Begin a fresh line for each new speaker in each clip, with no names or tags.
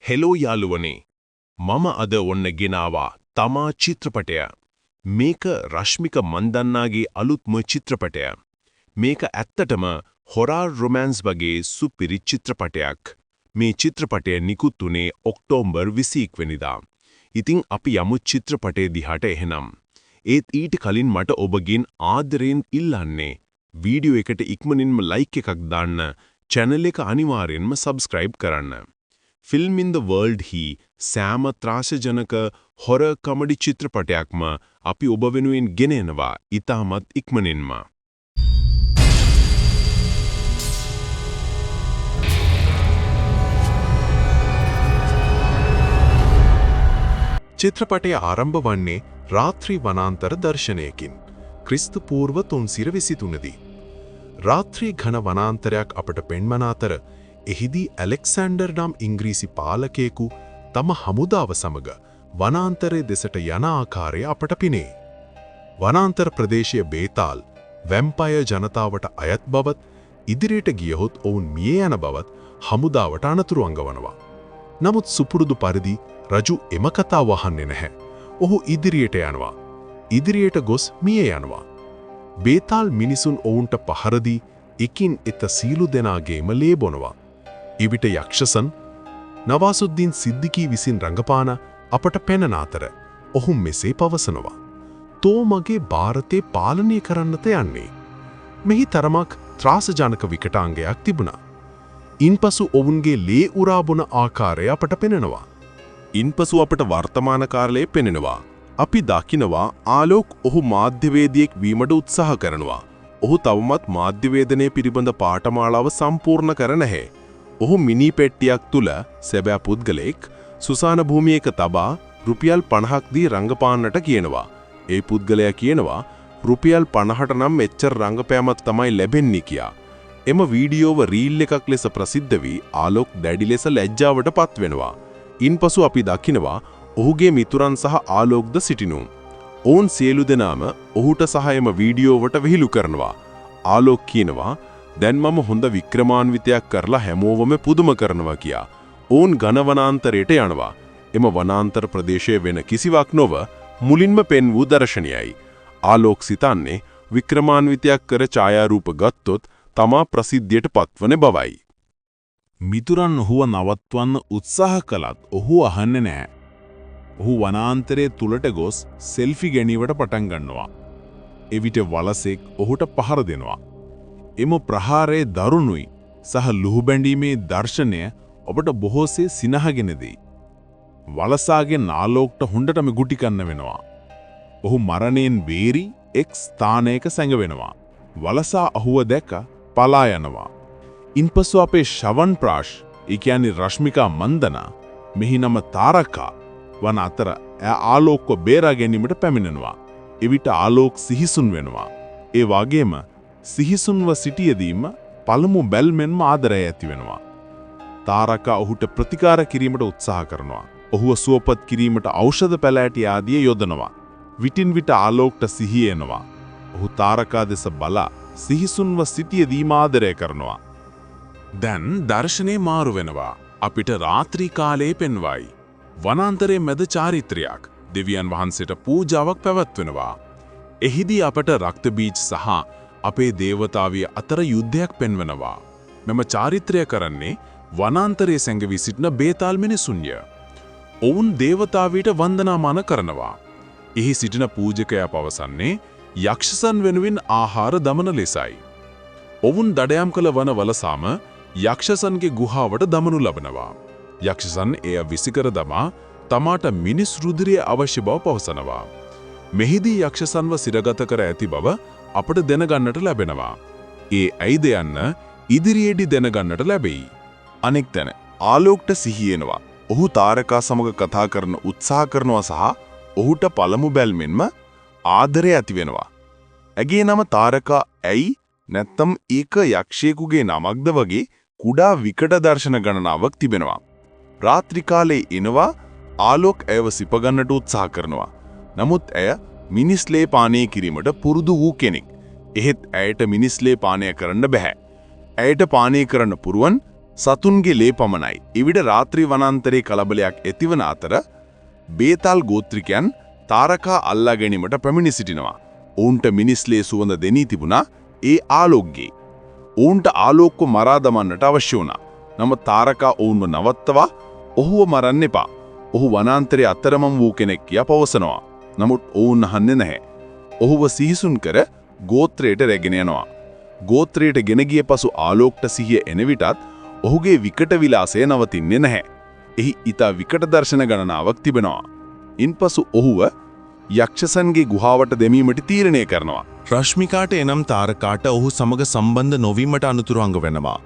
Hello යාළුවනේ මම අද ඔන්න ගෙනාවා තමා චිත්‍රපටය. මේක රශ්මික මන්දන්නාගේ අලුත්ම චිත්‍රපටය. මේක ඇත්තටම හොරර් රොමැන්ස් වගේ සුපිරි චිත්‍රපටයක්. මේ චිත්‍රපටය නිකුත් වුණේ ඔක්තෝබර් 21 වෙනිදා. ඉතින් අපි යමු චිත්‍රපටයේ දිහාට එහෙනම්. ඒත් ඊට කලින් මට ඔබගෙන් ආදරයෙන් ඉල්ලන්නේ වීඩියෝ එකට ඉක්මනින්ම ලයික් එකක් දාන්න, channel එක අනිවාර්යෙන්ම subscribe කරන්න. Film in the World හි සෑම ත්‍රාසජනක හොරර් කොමඩි චිත්‍රපටයක්ම අපි ඔබ වෙනුවෙන් ගෙන එනවා ඉතාමත් ඉක්මනින්ම. චිත්‍රපටය ආරම්භ වන්නේ රාත්‍රී වනාන්තර දර්ශනයකින් ක්‍රිස්තු පූර්ව 323 දී. රාත්‍රී ඝන වනාන්තරයක් අපට පෙන්වන අතර එහිදී ඇලෙක්සැන්ඩර් නම් ඉංග්‍රීසි පාලකයෙකු තම හමුදාව සමග වනාන්තරයේ දෙසට යන ආකාරය අපට පිනේ. වනාන්තර ප්‍රදේශයේ බේතාල් වැම්පයර් ජනතාවට අයත් බවත් ඉදිරියට ගියහොත් ඔවුන් මිය යන බවත් හමුදාවට අනතුරු අඟවනවා. නමුත් සුපුරුදු පරිදි රජු එම කතාව අහන්නේ නැහැ. ඔහු ඉදිරියට යනවා. ඉදිරියට ගොස් මිය යනවා. බේතාල් මිනිසුන් ඔවුන්ට පහර දී එකින් එක සීලු දෙනාගේම ලේ බොනවා. එවිට යක්ෂසන් නවාසුද්දීන් සිද්දිකී විසින් රංගපාන අපට පෙනෙන අතර ඔහු මෙසේ පවසනවා. "තෝ මගේ ಭಾರತේ පාලනය කරන්නට යන්නේ." මෙහි තරමක් ත්‍රාසජනක විකටාංගයක් තිබුණා. ඉන්පසු ඔවුන්ගේ ලේ උරා බොන ආකාරය අපට පෙනෙනවා. ඉන්පසු අපට වර්තමාන කාලයේ පෙනෙනවා. අපි දකිනවා ආලෝක් ඔහු මාධ්‍යවේදියෙක් වීමට උත්සාහ කරනවා. ඔහු තවමත් මාධ්‍යවේදනයේ පිළිබඳ පාඨමාලාව සම්පූර්ණ කර නැහැ. ඔහු මිනි පෙට්ටියක් තුල සැබෑ පුද්ගලෙක් සුසාන භූමියක තබා රුපියල් 50ක් දී රංගපාන්නට කියනවා. ඒ පුද්ගලයා කියනවා රුපියල් 50ට නම් එච්චර රංගපෑමක් තමයි ලැබෙන්නේ කියා. එම වීඩියෝව රීල් එකක් ලෙස ප්‍රසිද්ධ වී ආලෝක් දැඩි ලෙස ලැජ්ජාවට පත් වෙනවා. ඉන්පසු අපි දකිනවා ඔහුගේ මිතුරන් සහ ආලෝක්ද සිටිනු. ඔවුන් සියලු දෙනාම ඔහුට සහ එම වීඩියෝවට විහිළු කරනවා. ආලෝක් කියනවා දැන් මම හොඳ වික්‍රමාන්විතයක් කරලා හැමෝවම පුදුම කරනවා කියා. ඔවුන් ඝන වනාන්තරයට යනවා. එම වනාන්තර ප්‍රදේශයේ වෙන කිසිවක් නොව මුලින්ම පෙන් වූ දර්ශනයයි. ආලෝක් සිතන්නේ වික්‍රමාන්විතයක් කර ඡායාරූප ගත්තොත් තමා ප්‍රසිද්ධියට පත්වන බවයි. මිතුරන් ඔහුව නවත්වන්න උත්සාහ කළත් ඔහු අහන්නේ නැහැ. ඔහු වනාන්තරයේ තුලට ගොස් සෙල්ෆි ගැනීමට පටන් ගන්නවා. එවිට වලසෙක් ඔහුට පහර දෙනවා. එම ප්‍රහාරයේ දරුණුයි සහ ලුහු බැඳීමේ දර්ශනය ඔබට බොහෝසේ සිනහගෙන දෙයි. වලසාගේ නාලෝක්ට හොඳටම ගුටි කන්න වෙනවා. ඔහු මරණයෙන් බේරි එක් ස්ථානයක සැඟවෙනවා. වලසා ඔහුව දැක පලා යනවා. ඉන්පසු අපේ ශවන් ප්‍රාශ්, ඒ කියන්නේ රශ්මිකා මන්දනා, මෙහි නම තාරකා වන අතර ආලෝක්ව බේරා ගැනීමට පැමිණෙනවා. එවිට ආලෝක් සිහිසුන් වෙනවා. ඒ වගේම සිහිසුන්ව සිටියදීම පළමු බැල්මෙන්ම ආදරය ඇති වෙනවා. තාරකා ඔහුට ප්‍රතිකාර කිරීමට උත්සාහ කරනවා. ඔහුව සුවපත් කිරීමට ඖෂධ පැලෑටි ආදිය යොදනවා. විටින් විට ආලෝක්ට සිහිය එනවා. ඔහු තාරකා දෙස බලා සිහිසුන්ව සිටියදීම ආදරය කරනවා. දැන් දර්ශනේ මාරු වෙනවා. අපිට රාත්‍රී කාලයේ පෙන්වයි. වනාන්තරයේ මැද චාරිත්‍රයක් දෙවියන් වහන්සේට පූජාවක් පැවැත්වෙනවා. එහිදී අපට රක්ත බීජ සහ අපේ දේවතාවිය අතර යුද්ධයක් පෙන්වනවා. මෙම චාරිත්‍රය කරන්නේ වනාන්තරයේ සැඟවී සිටින බේතාල් මිනිසුන්ය. ඔවුන් දේවතාවියට වන්දනාමාන කරනවා. එහි සිටින පූජකයා පවසන්නේ යක්ෂසන් වෙනුවෙන් ආහාර දමන ලෙසයි. ඔවුන් දඩයම් කළ වන වලසාම යක්ෂසන්ගේ ගුහාවට දමනු ලබනවා. යක්ෂසන් එය විසිකර දමා තමාට මිනිස් රුධිරය අවශ්‍ය බව පවසනවා. මෙහිදී යක්ෂසන්ව සිරගත කර ඇති බව අපට දැනගන්නට ලැබෙනවා. ඒ ඇයිද යන්න ඉදිරියේදී දැනගන්නට ලැබෙයි. අනෙක් තැන ආලෝක්ට සිහියෙනවා. ඔහු තාරකා සමග කතා කරන උත්සාහ කරනවා සහ ඔහුට පළමු බැල්මෙන්ම ආදරය ඇති වෙනවා. ඇගේ නම තාරකා ඇයි නැත්තම් ඒක යක්ෂයෙකුගේ නමක්ද වගේ කුඩා විකට දර්ශන ගණනාවක් තිබෙනවා. රාත්‍රී කාලේ එනවා ආලෝක් ඇයව සිපගන්නට උත්සාහ කරනවා. නමුත් ඇය මිනිස් ලේ පානය කිරීමට පුරුදු වූ කෙනෙක්. එහෙත් ඇයට මිනිස් ලේ පානය කරන්න බෑ. ඇයට පානය කරන්න පුරුවන්
සතුන්ගේ ලේ පමණයි. එවිට රාත්‍රී වනාන්තරයේ කලබලයක් ඇතිවන අතර බේතාල් ගෝත්‍රිකයන් තාරකා අල්ලා ගැනීමට පැමිණි සිටිනවා. ඔවුන්ට මිනිස් ලේ සුවඳ දෙනී තිබුණා ඒ ආලෝක්ගේ. ඔවුන්ට ආලෝක්ව මරා දමන්නට අවශ්‍ය වුණා. නමුත් තාරකා ඔවුන්ව නවත්තවා ඔහුව මරන්න එපා. ඔහු වනාන්තරයේ අතරමං වූ කෙනෙක් කියා පවසනවා. නමුත් ඔවුන් අහන්නේ නැහැ. ඔහුව සිහිසුන් කර ගෝත්‍රයට රැගෙන යනවා. ගෝත්‍රයට ගෙන ගිය පසු ආලෝක්ට සිහිය එන විටත් ඔහුගේ විකට විලාසය නවතින්නේ නැහැ. එහි ඊතා විකට දර්ශන ගණනාවක් තිබෙනවා. ඉන්පසු ඔහුව යක්ෂසන්ගේ ගුහාවට දැමීමට තීරණය කරනවා.
රශ්මිකාට එනම් තාරකාට ඔහු සමග සම්බන්ධ නොවීමට අනුතුරු අංග වෙනවා.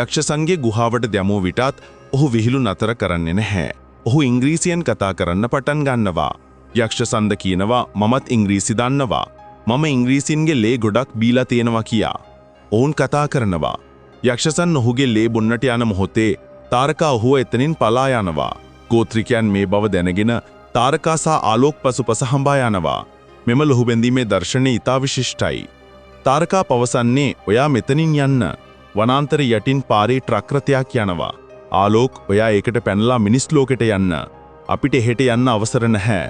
යක්ෂසන්ගේ ගුහාවට දැමූ විටත් ඔහු විහිළු නතර කරන්නේ නැහැ. ඔහු ඉංග්‍රීසියෙන් කතා කරන්න පටන් ගන්නවා. යක්ෂසන්ද කියනවා මමත් ඉංග්‍රීසි දන්නවා. මම ඉංග්‍රීසින්ගේ ලේ ගොඩක් බීලා තියෙනවා කියා. ඔවුන් කතා කරනවා. යක්ෂසන් ඔහුගේ ලේ බොන්නට යන මොහොතේ තාරකා ඔහුව එතනින් පලා යනවා. ගෝත්‍රිකයන් මේ බව දැනගෙන තාරකා සහ ආලෝක් පසුපස හඹා යනවා. මෙම ලොහු බැඳීමේ දර්ශනය ඉතා විශිෂ්ටයි. තාරකා පවසන්නේ ඔයා මෙතනින් යන්න. වනාන්තර යටින් පාරේ ට්‍රක් රථයක් යනවා. ආලෝක් ඔයා ඒකට පැනලා මිනිස් ලෝකෙට යන්න. අපිට එහෙට යන්න අවසර නැහැ.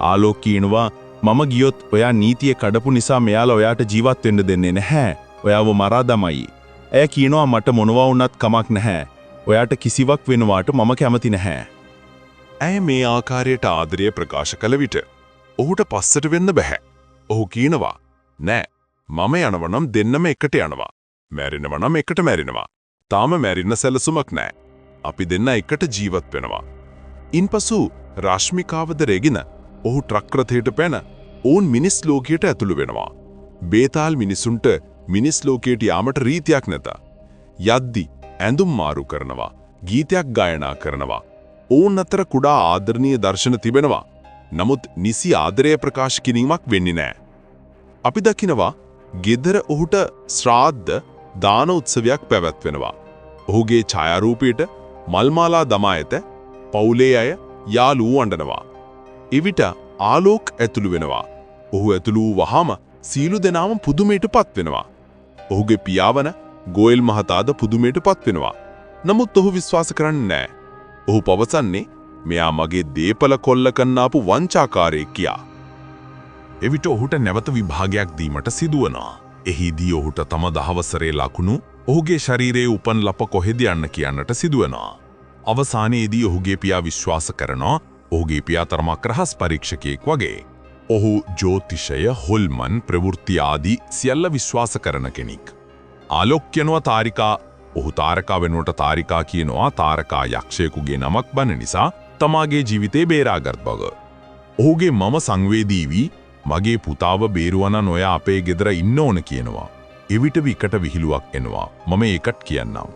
ආලෝක් කියනවා මම ගියොත් ඔයා නීතිය කඩපු නිසා මෙයාලා ඔයාට ජීවත් වෙන්න දෙන්නේ නැහැ. ඔයාව මරා දමයි. ඇය කියනවා මට මොනවා වුණත් කමක් නැහැ. ඔයාට කිසිවක් වෙනවාට මම කැමති නැහැ.
ඇය මේ ආකාරයට ආදරය ප්‍රකාශ කළ විට ඔහුට පස්සට වෙන්න බෑ. ඔහු කියනවා නෑ මම යනවනම් දෙන්නම එකට යනවා. මැරෙනවනම් එකට මැරෙනවා. තාම මැරෙන්න සැලසුමක් නෑ. අපි දෙන්න එකට ජීවත් වෙනවා. ඉන්පසු රශ්මිකාවද රැගෙන ඔහු ට්‍රක් රථයට පැන ඔවුන් මිනිස් ලෝකයට ඇතුළු වෙනවා. බේතාල් මිනිසුන්ට මිනිස් ලෝකයට යාමට රීතියක් නැත. යද්දි ඇඳුම් මාරු කරනවා. ගීතයක් ගායනා කරනවා. ඔවුන් අතර කුඩා ආදරණීය දර්ශන තිබෙනවා. නමුත් නිසි ආදරය ප්‍රකාශ කිරීමක් වෙන්නේ නැහැ. අපි දකිනවා ගෙදර ඔහුට ශ්‍රාද්ධ දාන උත්සවයක් පැවැත්වෙනවා. ඔහුගේ ඡායාරූපයට මල්මාලා දමා ඇත. පවුලේ අය යාළුවෝ අඬනවා. එවිට ආලෝක් ඇතුළු වෙනවා. ඔහු ඇතුළු වූ වහාම සීලු දෙනාම පුදුමයටපත් වෙනවා. ඔහුගේ පියාවන ගෝයල් මහතාද පුදුමයටපත් වෙනවා. නමුත් ඔහු විශ්වාස කරන්නේ නැහැ. ඔහු පවසන්නේ මෙයා මගේ දීපල කොල්ල කන්නාපු වංචාකාරයෙක් කියා. එවිට ඔහුට නැවත විභාගයක් දීමට සිදුවනවා. එහිදී ඔහුට තම දහවසරේ ලකුණු ඔහුගේ ශරීරයේ උපන් ලප කොහෙද යන්න කියන්නට සිදුවනවා. අවසානයේදී ඔහුගේ පියා විශ්වාස කරනවා ඔහුගේ පියා තරමක් රහස් පරීක්ෂකයෙක් වගේ. ඔහු ජ්‍යෝතිෂය හොල්මන් ප්‍රවෘත්ති ආදී සියල්ල විශ්වාස කරන කෙනෙක්. ආලෝක් කියනවා තාරිකා ඔහු තාරකා වෙනුවට තාරිකා කියනවා තාරකා යක්ෂයෙකුගේ නමක් බන නිසා තමාගේ ජීවිතේ බේරාගත් බව. ඔහුගේ මම සංවේදී වී මගේ පුතාව බේරුවන නොයා අපේ ගෙදර ඉන්න ඕන කියනවා. එවිට විකට විහිළුවක් එනවා. මම ඒකට කියන්නම්.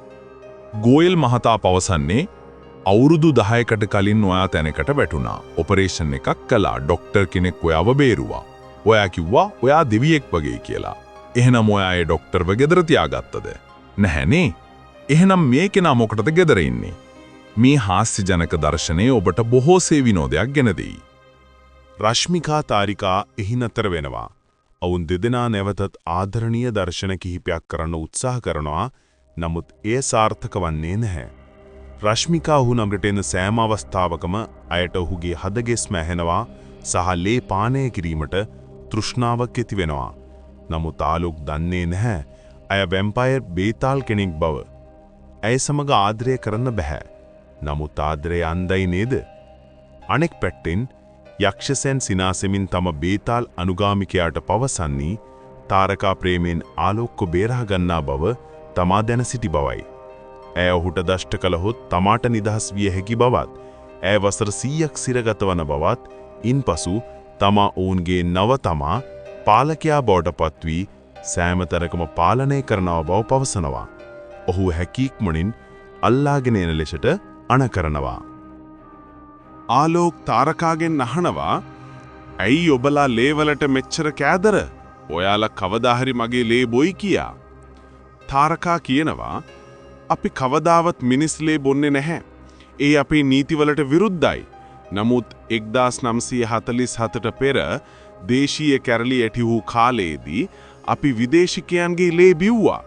ගෝයල් මහතා පවසන්නේ අවුරුදු 10කට කලින් ඔයා තැනකට වැටුණා. ඔපරේෂන් එකක් කළා. ඩොක්ටර් කෙනෙක් ඔයාව බේරුවා. ඔයා කිව්වා ඔයා දෙවියෙක් වගේ කියලා. එහෙනම් ඔයා ඒ ඩොක්ටර්ව ගෙදර තියාගත්තද? නැහැනේ. එහෙනම් මේ කෙනා මොකටද ගෙදර ඉන්නේ? මේ හාස්‍යජනක දර්ශනය ඔබට බොහෝසේ විනෝදයක් ගෙන දෙයි. රශ්මිකා තාරිකා එහි නතර වෙනවා. ඔවුන් දෙදෙනා නැවතත් ආදරණීය දර්ශන කිහිපයක් කරන්න උත්සාහ කරනවා. නමුත් එය සාර්ථක වන්නේ නැහැ. රශ්මිකා ඔහු නගරට එන සෑම අවස්ථාවකම අයට ඔහුගේ හදගෙස්ම ඇහෙනවා සහ ලේ පානය කිරීමට තෘෂ්ණාවක් ඇති වෙනවා. නමුත් ආලෝක් දන්නේ නැහැ අය වැම්පයර් බේතාල් කෙනෙක් බව. ඇය සමග ආදරය කරන්න බෑ. නමුත් ආදරය අන්ධයි නේද? අනෙක් පැත්තෙන් යක්ෂසෙන් සිනාසෙමින් තම බේතාල් අනුගාමිකයාට පවසන්නේ තාරකා ප්‍රේමයෙන් ආලෝක්ව බේරා ගන්නා බව තමා දැන සිටි බවයි. ඇය ඔහුට දෂ්ට කළහොත් තමාට නිදහස් විය හැකි බවත්, ඇය වසර 100ක් සිරගත වන බවත්, ඉන්පසු තමා ඔවුන්ගේ නව තමා පාලකයා බවට පත්වී සෑම තැනකම පාලනය කරනව බව පවසනවා. ඔහු හැකීක්මනින් අල්ලාගෙන එන ලෙසට අණ කරනවා. ආලෝක් තාරකාගෙන් අහනවා ඇයි ඔබලා ලේවලට මෙච්චර කෑදර? ඔයාලා කවදා හරි මගේ ලේ බොයි කියා. තාරකා කියනවා අපි කවදාවත් මිනිස් ලේ බොන්නේ නැහැ. ඒ අපේ නීතිවලට විරුද්ධයි. නමුත් 1947ට පෙර දේශීය කැරලි ඇති වූ කාලයේදී අපි විදේශිකයන්ගේ ලේ බිව්වා.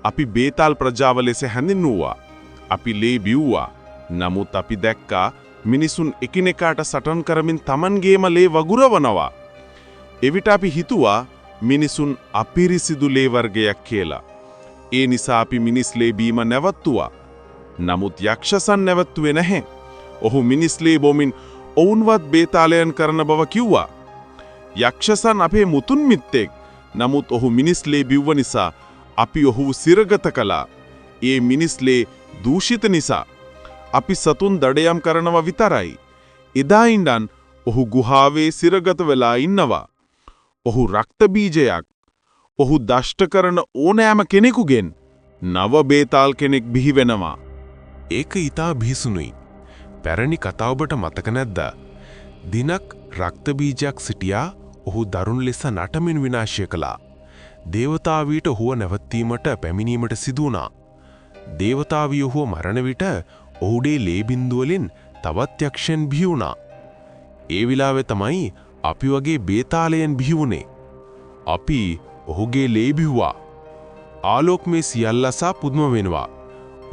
අපි බේතාල් ප්‍රජාව ලෙස හැඳින්වුවා.
අපි ලේ බිව්වා. නමුත් අපි දැක්කා මිනිසුන් එකිනෙකාට සටන් කරමින් Tamanගේම ලේ වගුරවනවා. එවිට අපි හිතුවා මිනිසුන් අපිරිසිදු ලේ වර්ගයක් කියලා. ඒ නිසා අපි මිනිස් ලේ බීම නැවතුවා. නමුත් යක්ෂසන් නැවතුවේ නැහැ. ඔහු මිනිස් ලේ බොමින් ඔවුන්වත් බේතාලයන් කරන බව කිව්වා. යක්ෂසන් අපේ මුතුන් මිත්තෙක්. නමුත් ඔහු මිනිස් ලේ බිව්ව නිසා අපි ඔහු සිරගත කළා. ඒ මිනිස් ලේ දූෂිත නිසා අපි සතුන් දඩයම් කරනවා විතරයි. එදා ඉඳන් ඔහු ගුහාවේ සිරගත වෙලා ඉන්නවා. ඔහු රක්ත බීජයක්. ඔහු දෂ්ට කරන ඕනෑම කෙනෙකුගෙන් නව බේතාල් කෙනෙක් බිහි වෙනවා.
ඒක ඊටා බිහිසුණුයි. පැරණි කතාව ඔබට මතක නැද්ද? දිනක් රක්ත බීජයක් සිටියා. ඔහු දරුණු ලෙස නටමින් විනාශය කළා. දේවතාවීට ඔහුව නැවතීමට පැමිණීමට සිදු වුණා. දේවතාවිය ඔහුව මරණ විට ඔහුගේ ලේ බින්දු වලින් තවත් යක්ෂයන් බිහි වුණා. ඒ විලාවේ තමයි අපි වගේ බේතාලයන් බිහි වුණේ. අපි ඔහුගේ ලේ බිව්වා. ආලෝක මේ සියල්ල අසා පුදුම වෙනවා.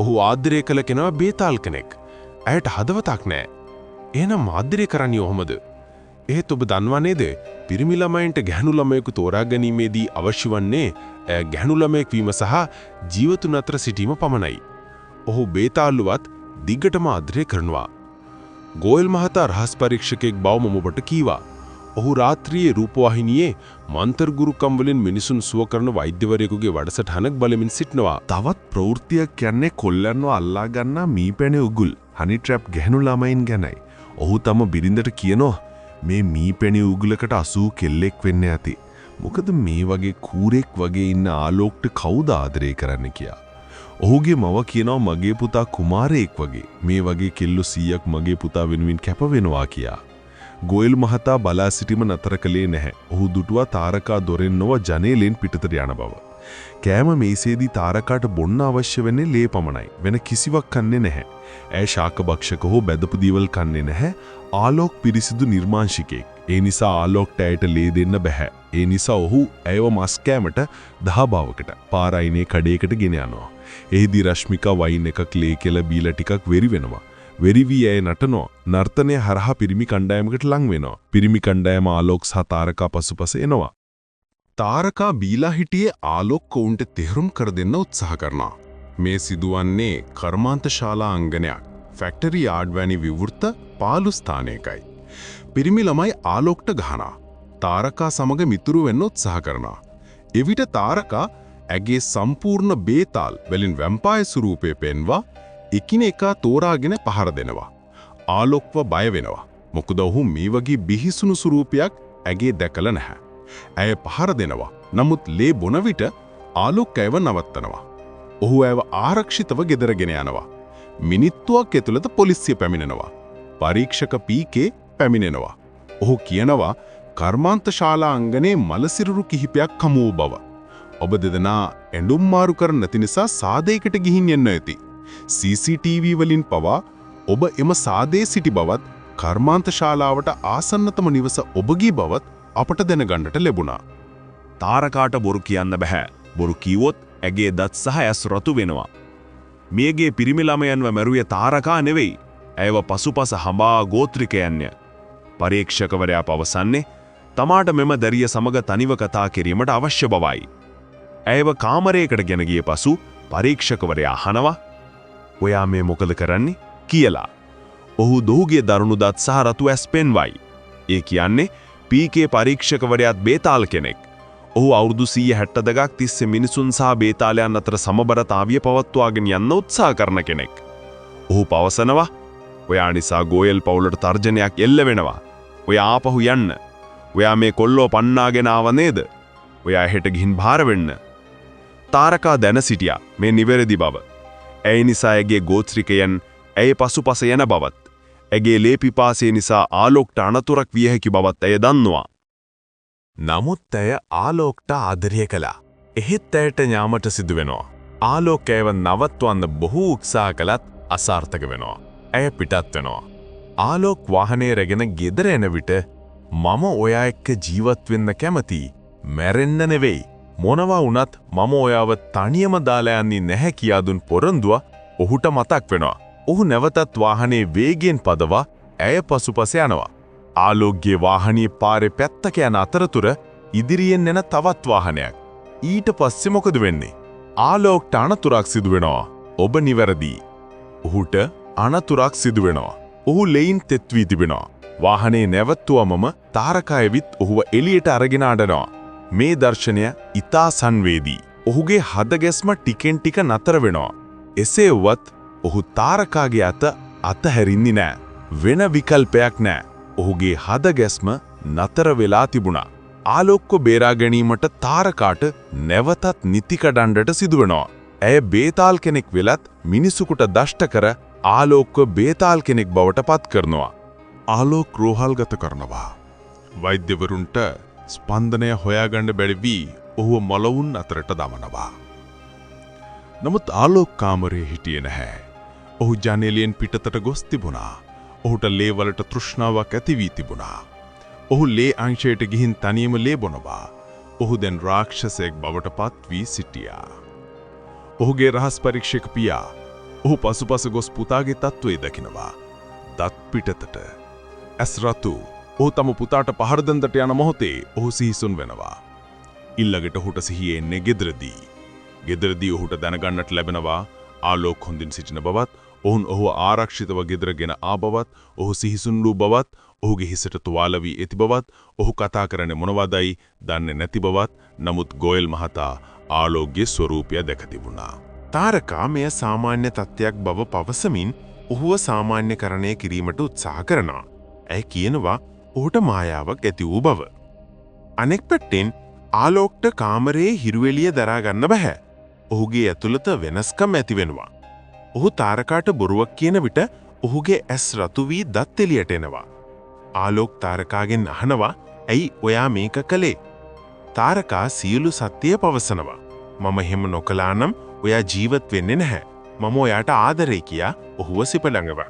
ඔහු ආදරය කළ කෙනා බේතාල් කෙනෙක්. ඇයට හදවතක් නැහැ. එහෙනම් ආදරය කරන්නේ කොහොමද? එහෙත් ඔබ දන්වා නේද? පිරිමි ළමයින්ට ගැහැණු ළමයෙකු තෝරා ගැනීමේදී අවශ්‍ය වන්නේ ගැහැණු ළමයෙක් වීම සහ ජීවතුන් අතර සිටීම පමණයි. ඔහු බේතාලුවත් දිගටම ආදරය කරනවා. ගෝයල් මහතා රහස් පරීක්ෂකෙක් බව මම ඔබට කීවා. ඔහු රාත්‍රියේ රූපවාහිනියේ මන්තර ගුරුකම් වලින් මිනිසුන් සුව කරන වෛද්‍යවරයෙකුගේ වැඩසටහනක් බලමින් සිටනවා.
තවත් ප්‍රවෘත්තියක් කියන්නේ කොල්ලන්ව අල්ලා ගන්නා මීපැණි උගුල් හනි ට්‍රැප් ගැහණු ළමයින් ගැනයි. ඔහු තම බිරිඳට කියනවා මේ මීපැණි උගුලකට 80 කෙල්ලෙක් වෙන්න ඇති. මොකද මේ වගේ කූරෙක් වගේ ඉන්න ආලෝක්ට කවුද ආදරය කරන්න කියා. ඔහුගේ මව කියනවා මගේ පුතා කුමාරයෙක් වගේ මේ වගේ කෙල්ලෝ 100ක් මගේ පුතා වෙනුවෙන් කැප වෙනවා කියා. ගෝයල් මහතා බලා සිටීම නතර කළේ නැහැ. ඔහු දුටුවා තාරකා දොරෙන් නොව ජනේලෙන් පිටතට යන බව. කෑම මේසේදී තාරකාට බොන්න අවශ්‍ය වෙන්නේ ලේ පමණයි. වෙන කිසිවක් කන්නේ නැහැ. ඇය ශාක භක්ෂක හෝ බැදපු දේවල් කන්නේ නැහැ. ආලෝක පිරිසිදු නිර්මාංශිකයෙක්. ඒ නිසා ආලෝක්ට ඇයට ලේ දෙන්න බෑ. ඒ නිසා ඔහු ඇයව මස් කෑමට දහබාවකට පාරයිනේ කඩේකට ගෙන යනවා. එහිදී රශ්මිකා වයින් එකක් ලේ කියලා බීලා ටිකක් වෙරි වෙනවා. වෙරි වී ඇය නටනවා. නර්තනය හරහා පිරිමි කණ්ඩායමකට ලං වෙනවා. පිරිමි කණ්ඩායම ආලෝක සහ තාරකා පසුපස එනවා. තාරකා බීලා හිටියේ ආලෝක කවුන්ට තෙහරුම් කර දෙන්න උත්සාහ කරනවා. මේ සිදුවන්නේ කර්මාන්ත ශාලා අංගනයක්. ෆැක්ටරි යාඩ් වැනි විවෘත පාළු ස්ථානයකයි. පිරිමි ළමයි ආලෝක්ට ගහනවා. තාරකා සමග මිතුරු වෙන්න උත්සාහ කරනවා. එවිට තාරකා ඇගේ සම්පූර්ණ බේතාල් වලින් වැම්පයර් ස්වරූපේ පෙන්වා එකිනෙකා තෝරාගෙන පහර දෙනවා. ආලෝක්ව බය වෙනවා. මොකද ඔහු මේ වගේ බිහිසුණු ස්වරූපයක් ඇගේ දැකලා නැහැ. ඇය පහර දෙනවා. නමුත් ලේ බොන විට ආලෝක් ඇයව නවත්තනවා. ඔහු ඇයව ආරක්ෂිතව ගෙදරගෙන යනවා. මිනිත්තුවක් ඇතුළත පොලිසිය පැමිණෙනවා. පරීක්ෂක පීකේ පැමිණෙනවා. ඔහු කියනවා කර්මාන්ත ශාලා අංගනේ මලසිරුරු කිහිපයක් හමු වූ බව. ඔබ දෙදෙනා ඇඬුම් මාරු කර නැති නිසා සාදයකට ගිහින් යන්න ඇති. CCTV වලින් පවා ඔබ එම සාදේ සිටි බවත් කර්මාන්ත ශාලාවට ආසන්නතම නිවස ඔබගේ බවත් අපට දැනගන්නට ලැබුණා.
තාරකාට බොරු කියන්න බෑ. බොරු කීවොත් ඇගේ දත් සහ ඇස් රතු වෙනවා. මියගේ පිරිමි ළමයන්ව මැරුවේ තාරකා නෙවෙයි. ඇයව පසුපස හඹා ගෝත්‍රිකයන්ය. පරීක්ෂකවරයා පවසන්නේ තමාට මෙම දැරිය සමග තනිව කතා කිරීමට අවශ්‍ය බවයි. ඇයව කාමරයකට ගෙන ගිය පසු පරීක්ෂකවරයා අහනවා ඔයා මේ මොකද කරන්නේ කියලා. ඔහු දොහුගේ දරුණු දත් සහ රතු ඇස් පෙන්වයි. ඒ කියන්නේ පීකේ පරීක්ෂකවරයාත් බේතාල් කෙනෙක්. ඔහු අවුරුදු 162ක් තිස්සේ මිනිසුන් සහ බේතාලයන් අතර සමබරතාවිය පවත්වාගෙන යන්න උත්සාහ කරන කෙනෙක්. ඔහු පවසනවා ඔයා නිසා ගෝයල් පවුලට තර්ජනයක් එල්ල වෙනවා. ඔයා ආපහු යන්න. ඔයා මේ කොල්ලෝ පන්නාගෙන ආව නේද? ඔයා හෙට ගිහින් බාර වෙන්න. තාරකා දැන සිටියා මේ නිවැරදි බව. ඇයි නිසා ඇගේ ගෝත්‍රිකයන් ඇය පසුපස යන බවත්. ඇගේ ලේ පිපාසය නිසා ආලෝක්ට අනතුරක් විය හැකි බවත් ඇය දන්නවා.
නමුත් ඇය ආලෝක්ට ආදරය කළා. එහෙත් ඇයට ඥාමට සිදු වෙනවා. ආලෝක ඇයව නවත්වන්න බොහෝ උත්සාහ කළත් අසාර්ථක වෙනවා. ඇය පිටත් වෙනවා. ආලෝක වාහනේ රැගෙන ගෙදර එන විට මම ඔයා එක්ක ජීවත් වෙන්න කැමතියි. මැරෙන්න නෙවෙයි. මොනවා වුණත් මම ඔයාව තනියම දාලා යන්නේ නැහැ කියා දුන් පොරොන්දුව ඔහුට මතක් වෙනවා. ඔහු නැවතත් වාහනේ වේගයෙන් පදවා ඇය පසුපස යනවා. ආලෝක්ගේ වාහනේ පාරේ පැත්තක යන අතරතුර ඉදිරියෙන් එන තවත් වාහනයක්. ඊට පස්සේ මොකද වෙන්නේ? ආලෝක්ට අනතුරක් සිදු වෙනවා. ඔබ නිවැරදි. ඔහුට අනතුරක් සිදු වෙනවා. ඔහු ලෙයින් තෙත් වී තිබෙනවා. වාහනේ නැවතුවමම තාරකායවිත් ඔහුව එළියට අරගෙන අඬනවා. මේ දර්ශනය ඉතා සංවේදී. ඔහුගේ හදගැස්ම ටිකෙන් ටික නතර වෙනවා. එසේ වුවත් ඔහු තාරකාගේ අතහැරින්නේ නැහැ. වෙන විකල්පයක් නැහැ. ඔහුගේ හදගැස්ම නතර වෙලා තිබුණා. ආලෝක්ව බේරා ගැනීමට තාරකාට නැවතත් නිතිකඩණ්ඩට සිදුවෙනවා. ඇය බේතාල් කෙනෙක් වෙලත් මිනිසුකුට දෂ්ට කර ආලෝක්ව බේතාල් කෙනෙක් බවට පත් කරනවා.
ආලෝක් රෝහල්ගත කරනවා. වෛද්‍යවරුන්ට ස්පන්දනය හොයාගන්න බැරි වී ඔහුව මොළවුන් අතරට දමනවා. නමුත් ආලෝක් කාමරයේ හිටියේ නැහැ. ඔහු ජනේලයෙන් පිටතට ගොස් තිබුණා. ඔහුට ලේ වලට තෘෂ්ණාවක් ඇති වී තිබුණා. ඔහු ලේ අංශයට ගිහින් තනියම ලේ බොනවා. ඔහු දැන් රාක්ෂසයෙක් බවට පත් වී සිටියා. ඔහුගේ රහස් පරීක්ෂක පියා ඔහු පසුපස ගොස් පුතාගේ තත්ත්වය දකිනවා. දත් පිටතට ඇස් රතු. ඔහු තම පුතාට පහර දෙන්නට යන මොහොතේ ඔහු සිහිසුන් වෙනවා. ඊළඟට ඔහුට සිහිය එන්නේ ගෙදරදී. ගෙදරදී ඔහුට දැනගන්නට ලැබෙනවා ආලෝක් හොඳින් සිටින බවත්, ඔහු ආරක්ෂිතව ගෙදරගෙන ආ බවත්, ඔහු සිහිසුන් වූ බවත්, ඔහුගේ හිසට තුවාල වී ඇති බවත්, ඔහු කතා කරන්නේ මොනවදයි දන්නේ නැති බවත්. නමුත් ගෝයල් මහතා ආලෝක්ගේ ස්වරූපය දැක තිබුණා.
තාරකා මෙය සාමාන්‍ය තත්ත්වයක් බව පවසමින් ඔහුව සාමාන්‍යකරණය කිරීමට උත්සාහ කරනවා. ඇය කියනවා ඔහුට මායාවක් ඇති වූ බව. අනෙක් පැත්තෙන් ආලෝක්ට කාමරයේ හිරුවෙලිය දරා ගන්න බෑ. ඔහුගේ ඇතුළත වෙනස්කම් ඇති වෙනවා. ඔහු තාරකාට බොරුවක් කියන විට ඔහුගේ ඇස් රතු වී දත් එළියට එනවා. ආලෝක් තාරකාගෙන් අහනවා, "ඇයි ඔයා මේක කළේ?" තාරකා සියලු සත්‍යය පවසනවා. "මම එහෙම නොකළා නම් ඔයා ජීවත් වෙන්නේ නැහැ. මම ඔයාට ආදරේ" කියා ඔහුව සිපළඟනවා.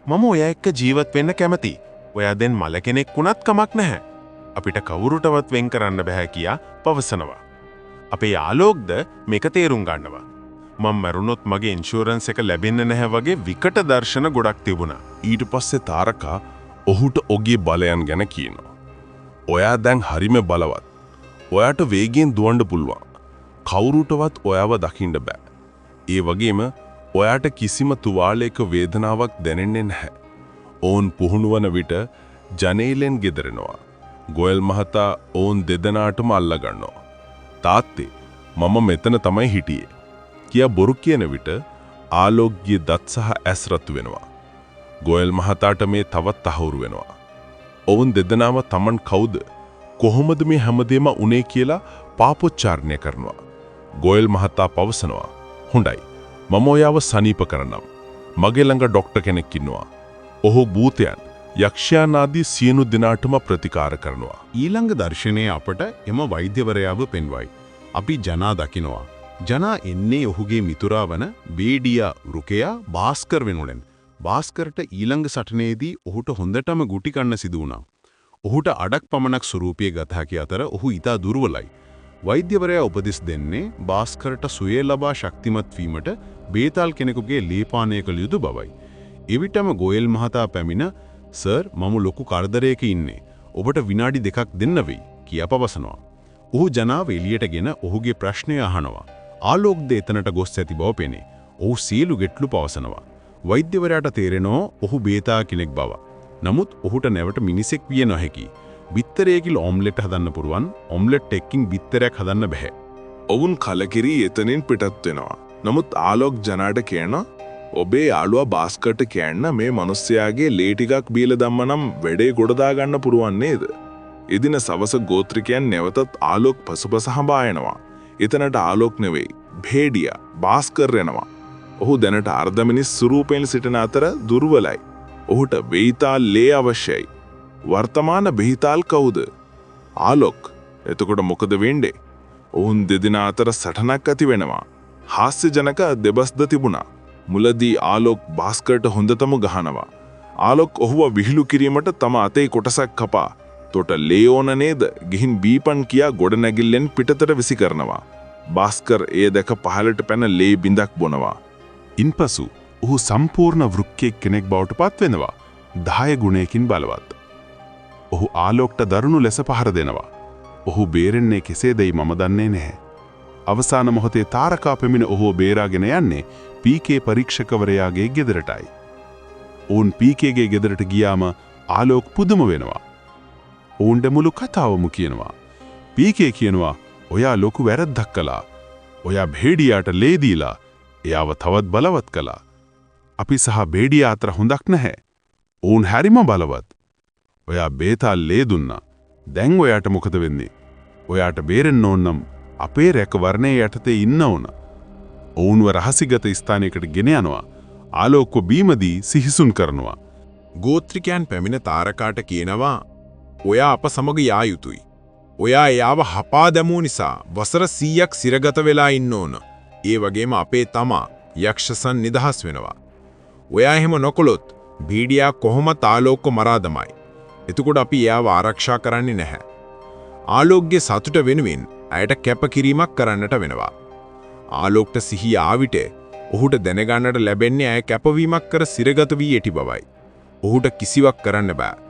"මම ඔයා එක්ක ජීවත් වෙන්න කැමතියි. ඔයා දැන් මල කෙනෙක් වුණත් කමක් නැහැ. අපිට කවුරුටවත් වෙන් කරන්න බෑ" කියා පවසනවා. අපේ ආලෝක්ද මේක තේරුම් ගන්නවා. "මම මරුණොත් මගේ ඉන්ෂුරන්ස් එක ලැබෙන්නේ නැහැ" වගේ විකට දර්ශන ගොඩක් තිබුණා.
ඊට පස්සේ තාරකා ඔහුට ඔහුගේ බලයන් ගැන කියනවා. "ඔයා දැන් හරිම බලවත්. ඔයාට වේගයෙන් දුවන්න පුළුවන්. කවුරුටවත් ඔයාව දකින්න බෑ. ඒ වගේම ඔයාට කිසිම තුවාලයක වේදනාවක් දැනෙන්නේ නැහැ." ඔවුන් පුහුණුවන විට ජනේලෙන් ගෙදරෙනවා. ගෝයල් මහතා ඔවුන් දෙදෙනාටම අල්ලගන්නවා. "තාත්තේ, මම මෙතන තමයි හිටියේ" කියා බොරු කියන විට ආලෝක්ගේ දත් සහ ඇස් රතු වෙනවා. ගෝයල් මහතාට මේ තවත් තහවුරු වෙනවා. ඔවුන් දෙදෙනාම තමන් කවුද, කොහොමද මේ හැමදේම උනේ කියලා පාපොච්චාරණය කරනවා. ගෝයල් මහතා පවසනවා, "හොඳයි, මම ඔයාව සනීප කරන්නම්. මගේ ළඟ ડોක්ටර් කෙනෙක් ඉන්නවා. ඔහු භූතයන්, යක්ෂයන් ආදී සියලු දෙනාටම ප්‍රතිකාර කරනවා."
ඊළඟ දර්ශනයේ අපට එම වෛද්‍යවරයාව පෙන්වයි. අපි ජනා දකිනවා. ජනා එන්නේ ඔහුගේ මිතුරා වන බේඩියා රුකයා භාස්කර් වෙනුවෙන්. භාස්කර්ට ඊළඟ සටනේදී ඔහුට හොඳටම ගුටි කන්න සිදු වුණා. ඔහුට අඩක් පමණක් ස්වරූපයේ ගත හැකි අතර ඔහු ඉතා දුර්වලයි. වෛද්‍යවරයා උපදෙස් දෙන්නේ භාස්කර්ට සුවය ලබා ශක්තිමත් වීමට බේතාල් කෙනෙකුගේ ලේපානය කළ යුතු බවයි. එවිටම ගෝයල් මහතා පැමිණ, "සර්, මම ලොකු කරදරයක ඉන්නේ. ඔබට විනාඩි 2ක් දෙන්න වෙයි" කියා පවසනවා. ඔහු ජනාව එළියටගෙන ඔහුගේ ප්‍රශ්නය අහනවා. ආලෝක්ද එතනට ගොස් ඇති බව පෙනේ. ඔහු සියලු ගැටලු පවසනවා. වෛද්‍යවරයාට තේරෙනවා ඔහු බේතා කෙනෙක් බව. නමුත් ඔහුට නැවට මිනිසෙක් විය නොහැකි. බිත්තරයකින් ඔම්ලෙට් හදන්න පුරුවන්. ඔම්ලෙට් එකකින් බිත්තරයක් හදන්න බෑ.
ඔවුන් කලකිරී එතනින් පිටත් වෙනවා. නමුත් ආලෝක් ජනාට කියනවා, "ඔබේ යාළුවා භාස්කර්ට කියන්න මේ මිනිස්යාගේ ලේ ටිකක් බීලා දැම්මනම් වැඩේ ගොඩ දාගන්න පුරුවන් නේද?" එදින සවස ගෝත්‍රිකයන් නැවතත් ආලෝක් පසුපස හඹා යනවා. එතනට ආලෝක් නෙවෙයි, භේඩියා භාස්කර් එනවා. ඔහු දැනට අර්ධමිනිස් ස්වරූපයෙන් සිටින අතර දුර්වලයි. ඔහුට වෙයිතාල් ලේ අවශ්‍යයි. වර්තමාන බෙහිතාල් කවුද? ආලෝක්. එතකොට මොකද වෙන්නේ? ඔවුන් දෙදෙනා අතර සටනක් ඇති වෙනවා. හාස්‍යජනක දෙබස්ද තිබුණා. මුලදී ආලෝක් භාස්කර්ට හොඳටම ගහනවා. ආලෝක් ඔහුව විහිළු කිරීමට තම අතේ කොටසක් කපා, "තොට ලේ ඕන නේද? ගිහින් බීපන්" කියා ගොඩනැගිල්ලෙන් පිටතට විසි කරනවා. භාස්කර් එය දැක පහළට පැන ලේ බිඳක් බොනවා. ඉන්පසු ඔහු සම්පූර්ණ වෘක්කෙක් කෙනෙක් බවට පත්වෙනවා. 10 ගුණයකින් බලවත්. ඔහු ආලෝක්ට දරුණු ලෙස පහර දෙනවා. ඔහු බේරෙන්නේ කෙසේදයි මම දන්නේ නැහැ. අවසාන මොහොතේ තාරකා පෙමින ඔහු බේරාගෙන යන්නේ පීකේ පරීක්ෂකවරයාගේ ගෙදරටයි. ඔවුන් පීකේගේ ගෙදරට ගියාම ආලෝක් පුදුම වෙනවා. ඔවුන්ට මුළු කතාවම කියනවා. පීකේ කියනවා ඔයා ලොකු වැරද්දක් කළා. ඔයා භේඩියාට ලේ දීලා එයාව තවත් බලවත් කළා. අපි සහ භේඩියා අතර හොඳක් නැහැ. ඔවුන් හැරිම බලවත්. ඔයා බේතාල් ලේ දුන්නා. දැන් ඔයාට මොකද වෙන්නේ? ඔයාට බේරෙන්න ඕන නම් අපේ රැකවරණයේ යටතේ ඉන්න ඕන. ඔවුන්ව රහසිගත ස්ථානයකට ගෙන යනවා. ආලෝකව බීමදී සිහිසුන් කරනවා.
ගෝත්‍රිකයන් පැමිණ තාරකාට කියනවා ඔයා අප සමග යා යුතුයි. ඔයා එයාව හපා දැමූ නිසා වසර 100ක් සිරගත වෙලා ඉන්න ඕන. ඒ වගේම අපේ තමා යක්ෂසන් නිදහස් වෙනවා. ඔයා එහෙම නොකළොත් භීඩියා කොහොමත් ආලෝකව මරා දමයි. එතකොට අපි එයාව ආරක්ෂා කරන්නේ නැහැ. ආලෝක්ගේ සතුට වෙනුවෙන් ඇයට කැපකිරීමක් කරන්නට වෙනවා. ආලෝක්ට සිහිය ආවිට ඔහුට දැනගන්නට ලැබෙන්නේ ඇය කැපවීමක් කර සිරගත වී ඇති බවයි. ඔහුට කිසිවක් කරන්න බෑ.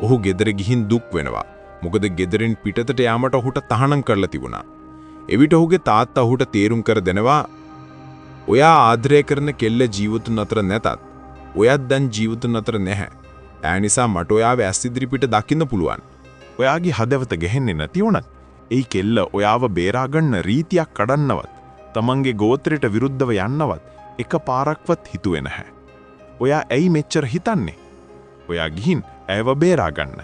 ඔහු ගෙදර ගිහින් දුක් වෙනවා. මොකද ගෙදරින් පිටතට යාමට ඔහුට තහනම් කරලා තිබුණා. එවිට ඔහුගේ තාත්තා ඔහුට තේරුම් කර දෙනවා ඔයා ආදරය කරන කෙල්ල ජීවිතුන් අතර නැතත් ඔයත් දැන් ජීවිතුන් අතර නැහැ. ඒ නිසා මට ඔයාව ඇස් ඉදිරිපිට දකින්න පුළුවන්.
ඔයාගේ හදවත ගැහෙන්නේ නැති වුණත් ඒ කෙල්ල ඔයාව බේරා ගන්න රීතියක් කඩන්නවත් තමන්ගේ ගෝත්‍රයට විරුද්ධව යන්නවත් එක පාරක්වත් හිතුවේ නැහැ. ඔයා ඇයි මෙච්චර හිතන්නේ? ඔයා ගිහින් ඇයව බේරා ගන්න.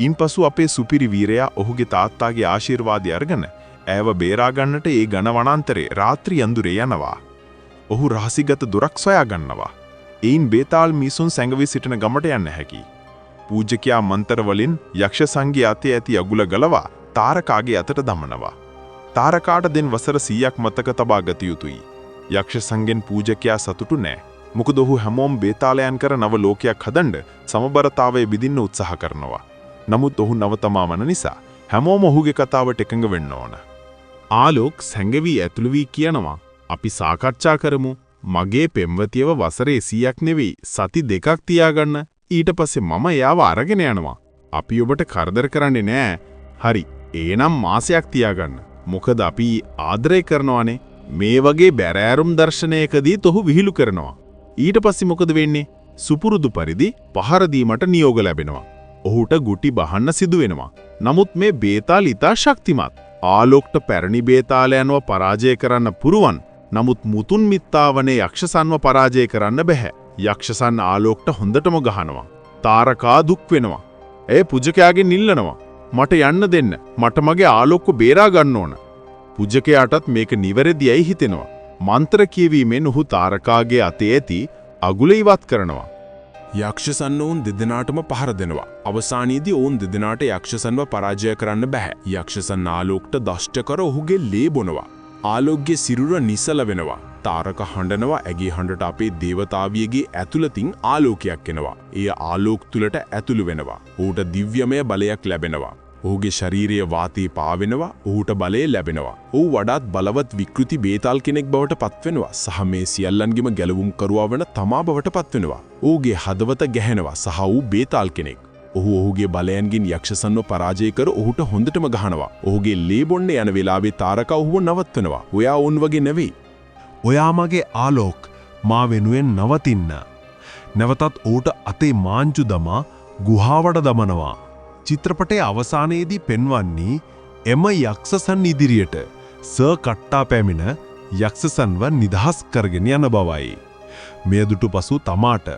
ඉන්පසු අපේ සුපිරි වීරයා ඔහුගේ තාත්තාගේ ආශිර්වාදය අරගෙන ඇයව බේරා ගන්නට ඒ ඝන වනාන්තරේ රාත්‍රී අඳුරේ යනවා. ඔහු රහසිගත දොරක් සොයා ගන්නවා. එයින් බේතාල් මිසුන් සැඟවී සිටින ගමට යන්න හැකි. පූජකයා මන්තර වලින් යක්ෂ සංඝයා අතේ ඇති අගුල ගලවා තාරකාගේ අතට දමනවා. තාරකාට දෙන් වසර 100ක් මතක තබා ගත යුතුයි. යක්ෂ සංඝෙන් පූජකයා සතුටු නෑ. මොකද ඔහු හැමෝම බේතාලයන් කර නව ලෝකයක් හදන්න සමබරතාවයේ බිඳින්න උත්සාහ කරනවා. නමුත් ඔහු නවතමා වන නිසා හැමෝම ඔහුගේ කතාවට එකඟ වෙන්න ඕන.
ආලෝක් සැඟවී ඇතුළු වී කියනවා අපි සාකච්ඡා කරමු. මගේ පෙම්වතියව වසරේ 100ක් නෙවෙයි සති 2ක් තියාගන්න. ඊට පස්සේ මම එයාව අරගෙන යනවා. අපි ඔබට කරදර කරන්නේ නෑ. හරි. ඒනම් මාසයක් තියාගන්න. මොකද අපි ආදරය කරනවානේ. මේ වගේ බැරෑරුම් දර්ශනයකදී ඔහු විහිළු කරනවා. ඊට පස්සේ මොකද වෙන්නේ? සුපුරුදු පරිදි පහර දීමට නියෝග ලැබෙනවා. ඔහුට ගුටි බහන්න සිදු වෙනවා. නමුත් මේ බේතාල් ඉතා ශක්තිමත්. ආලෝක්ට පැරණි බේතාලයන්ව පරාජය කරන්න පුරුවන්. නමුත් මුතුන් මිත්තාවනේ යක්ෂසන්ව පරාජය කරන්න බැහැ. යක්ෂසන් ආලෝක්ට හොඳටම ගහනවා. තාරකා දුක් වෙනවා. ඒ පුජකයාගෙන් ඉල්ලනවා. මට යන්න දෙන්න. මට මගේ ආලෝක්ව බේරා ගන්න ඕන. පුජකයාටත් මේක නිවැරදියයි හිතෙනවා. මන්ත්‍ර කියවීමෙන් ඔහු තාරකාගේ අතේ ඇති අගුල ඉවත් කරනවා.
යක්ෂසන්න ඔවුන් දෙදෙනාටම පහර දෙනවා. අවසානයේදී ඔවුන් දෙදෙනාට යක්ෂසන්ව පරාජය කරන්න බැහැ. යක්ෂසන් ආලෝක්ට දෂ්ට කර ඔහුගේ ලේ බොනවා. ආලෝක්ගේ සිරුර නිසල වෙනවා. තාරක හඬනවා. ඇගේ හඬට අපේ දේවතාවියගේ ඇතුළතින් ආලෝකයක් එනවා. එය ආලෝක තුලට ඇතුළු වෙනවා. ඔහුට දිව්‍යමය බලයක් ලැබෙනවා. ඔහුගේ ශරීරයේ වාතය පාවෙනවා. ඔහුට බලය ලැබෙනවා. ඔහු වඩාත් බලවත් විකෘති බේතාල් කෙනෙක් බවට පත්වෙනවා. සහ මේ සියල්ලන්ගෙම ගැලවුම් කරුවා වන තමා බවට පත්වෙනවා. ඔහුගේ හදවත ගැහෙනවා. සහ ඌ බේතාල් කෙනෙක්. ඔහුගේ බලයන්ගෙන් යක්ෂසන්ව පරාජය කර ඔහුට හොඳටම ගහනවා. ඔහුගේ ලේ බොන්න යන වෙලාවේ තාරකා ඔහුව නවත්වනවා. ඔයා උන් වගේ නෙවෙයි.
ඔයා මගේ ආලෝක් මා වෙනුවෙන් නවතින්න. නැවතත් ඌට අතේ මාංචු දමා ගුහාවට දමනවා. චිත්‍රපටයේ අවසානයේදී පෙන්වන්නේ එම යක්ෂසන් ඉදිරියට කට්ටා පැමිණ යක්ෂසන්ව නිදහස් කරගෙන යන බවයි. මෙය දුටු පසු තමාට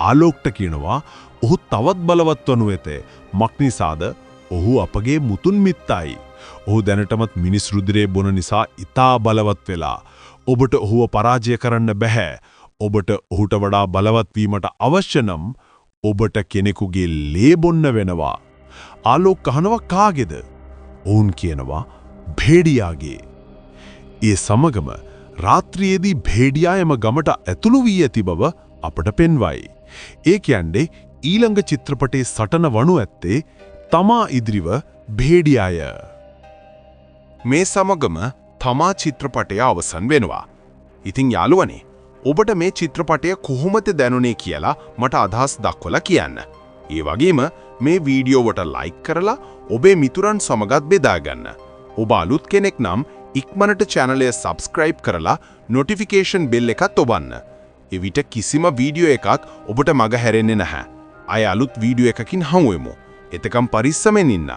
ආලෝක්ට කියනවා ඔහු තවත් බලවත් වනු ඇත. මක්නිසාද ඔහු අපගේ මුතුන් මිත්තයි. ඔහු දැනටමත් මිනිස් රුධිරේ බොන නිසා ඉතා බලවත් වෙලා. ඔබට ඔහුව පරාජය කරන්න බැහැ. ඔබට ඔහුට වඩා බලවත් වීමට අවශ්‍ය නම් ඔබට කෙනෙකුගේ ලේ බොන්න වෙනවා. ආලෝක් අහනවා කාගේද? ඔවුන් කියනවා භේඩියාගේ. ඒ සමගම රාත්‍රියේදී භේඩියා එම ගමට ඇතුළු වී ඇති බව අපට පෙන්වයි. ඒ කියන්නේ ඊළඟ චිත්‍රපටයේ සටන වනු ඇත්තේ තමා ඉදිරිව භේඩියාය.
මේ සමගම තමා චිත්‍රපටය අවසන් වෙනවා. ඉතින් යාළුවනේ ඔබට මේ චිත්‍රපටය කොහොමද දැනුනේ කියලා මට අදහස් දක්වලා කියන්න. ඒ වගේම මේ වීඩියෝවට ලයික් කරලා ඔබේ මිතුරන් සමගත් බෙදා ගන්න. ඔබ අලුත් කෙනෙක් නම් ඉක්මනට channel එක subscribe කරලා notification bell එකත් ඔබන්න. එවිට කිසිම වීඩියෝ එකක් ඔබට මග හැරෙන්නේ නැහැ. අය අලුත් වීඩියෝ එකකින් හමු වෙමු. එතකම් පරිස්සමෙන් ඉන්න.